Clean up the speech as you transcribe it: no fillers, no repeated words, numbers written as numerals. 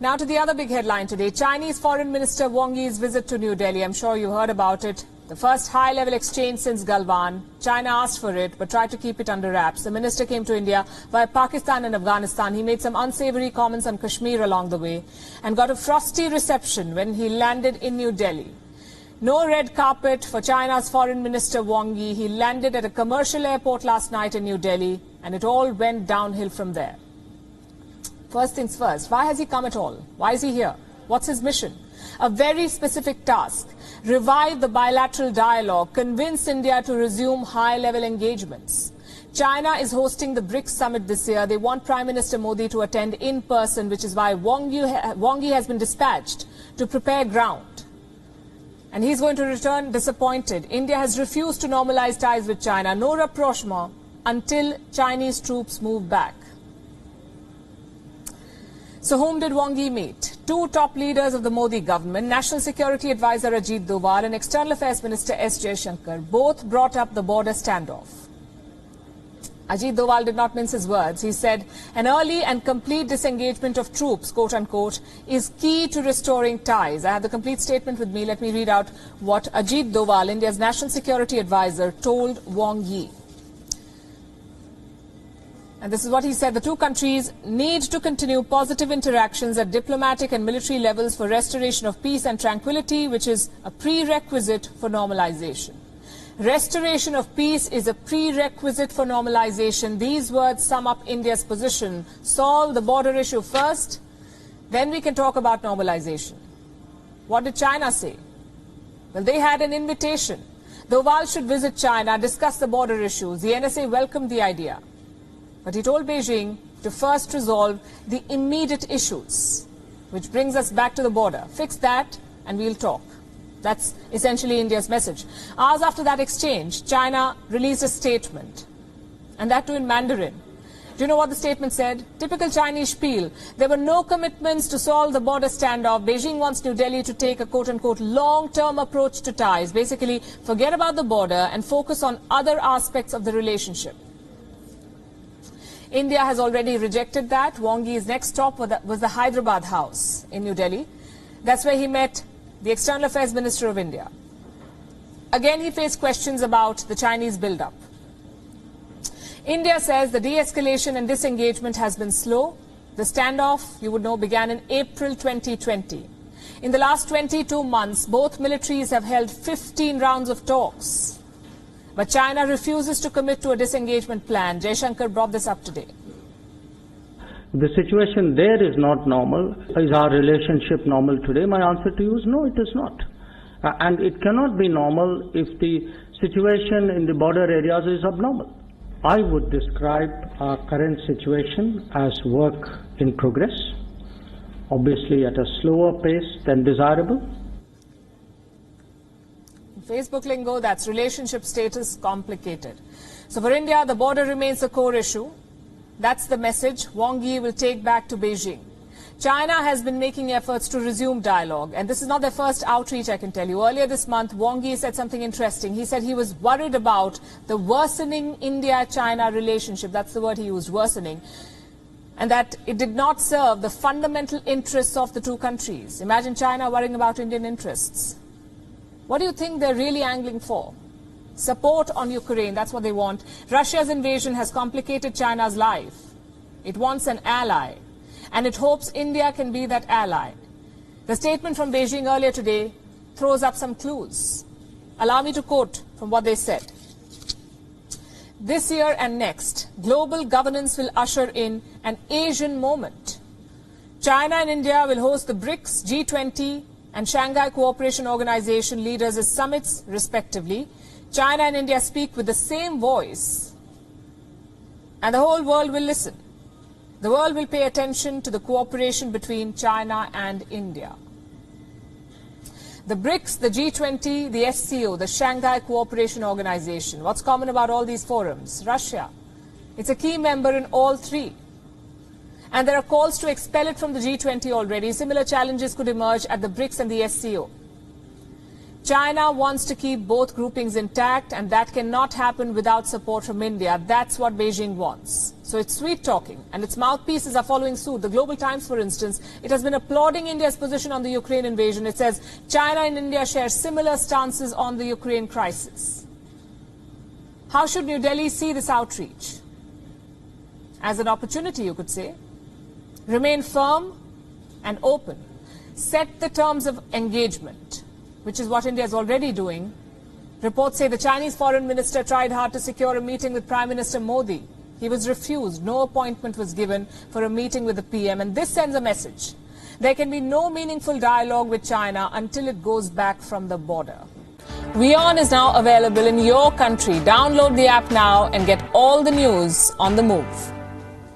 Now to the other big headline today. Chinese Foreign Minister Wang Yi's visit to New Delhi. I'm sure you heard about it. The first high-level exchange since Galwan. China asked for it, but tried to keep it under wraps. The minister came to India via Pakistan and Afghanistan. He made some unsavory comments on Kashmir along the way and got a frosty reception when he landed in New Delhi. No red carpet for China's Foreign Minister Wang Yi. He landed at a commercial airport last night in New Delhi, and it all went downhill from there. First things first, why has he come at all? Why is he here? What's his mission? A very specific task: revive the bilateral dialogue, convince India to resume high-level engagements. China is hosting the BRICS summit this year. They want Prime Minister Modi to attend in person, which is why Wang Yi has been dispatched to prepare ground. And he's going to return disappointed. India has refused to normalize ties with China. No rapprochement until Chinese troops move back. So whom did Wang Yi meet? Two top leaders of the Modi government, National Security Advisor Ajit Doval and External Affairs Minister S. Jaishankar, both brought up the border standoff. Ajit Doval did not mince his words. He said an early and complete disengagement of troops, quote-unquote, is key to restoring ties. I have the complete statement with me. Let me read out what Ajit Doval, India's National Security Advisor, told Wang Yi. And this is what he said. The two countries need to continue positive interactions at diplomatic and military levels for restoration of peace and tranquility, which is a prerequisite for normalization. Restoration of peace is a prerequisite for normalization. These words sum up India's position. Solve the border issue first, then we can talk about normalization. What did China say? Well, they had an invitation. Doval should visit China, discuss the border issues. The NSA welcomed the idea. But he told Beijing to first resolve the immediate issues, which brings us back to the border. Fix that and we'll talk. That's essentially India's message. Hours after that exchange, China released a statement, and that too in Mandarin. Do you know what the statement said? Typical Chinese spiel. There were no commitments to solve the border standoff. Beijing wants New Delhi to take a quote-unquote long-term approach to ties. Basically, forget about the border and focus on other aspects of the relationship. India has already rejected that. Wang Yi's next stop was the Hyderabad house in New Delhi. That's where he met the External Affairs Minister of India. Again, he faced questions about the Chinese build-up. India says the de-escalation and disengagement has been slow. The standoff, you would know, began in April 2020. In the last 22 months, both militaries have held 15 rounds of talks. But China refuses to commit to a disengagement plan. Jaishankar brought this up today. The situation there is not normal. Is our relationship normal today? My answer to you is no, it is not. And it cannot be normal if the situation in the border areas is abnormal. I would describe our current situation as work in progress, obviously at a slower pace than desirable. Facebook lingo, that's relationship status complicated. So for India, the border remains a core issue. That's the message Wang Yi will take back to Beijing. China has been making efforts to resume dialogue, and this is not their first outreach, I can tell you. Earlier this month, Wang Yi said something interesting. He said he was worried about the worsening India-China relationship. That's the word he used, worsening. And that it did not serve the fundamental interests of the two countries. Imagine China worrying about Indian interests. What do you think they're really angling for? Support on Ukraine, that's what they want. Russia's invasion has complicated China's life. It wants an ally, and it hopes India can be that ally. The statement from Beijing earlier today throws up some clues. Allow me to quote from what they said. This year and next, global governance will usher in an Asian moment. China and India will host the BRICS, G20, and Shanghai Cooperation Organization leaders as summits, respectively. China and India speak with the same voice, and the whole world will listen. The world will pay attention to the cooperation between China and India. The BRICS, the G20, the SCO, the Shanghai Cooperation Organization. What's common about all these forums? Russia. It's a key member in all three. And there are calls to expel it from the G20 already. Similar challenges could emerge at the BRICS and the SCO. China wants to keep both groupings intact, and that cannot happen without support from India. That's what Beijing wants. So it's sweet talking, and its mouthpieces are following suit. The Global Times, for instance, it has been applauding India's position on the Ukraine invasion. It says China and India share similar stances on the Ukraine crisis. How should New Delhi see this outreach? As an opportunity, you could say. Remain firm and open. Set the terms of engagement, which is what India is already doing. Reports say the Chinese foreign minister tried hard to secure a meeting with Prime Minister Modi. He was refused. No appointment was given for a meeting with the PM. And this sends a message. There can be no meaningful dialogue with China until it goes back from the border. WION is now available in your country. Download the app now and get all the news on the move.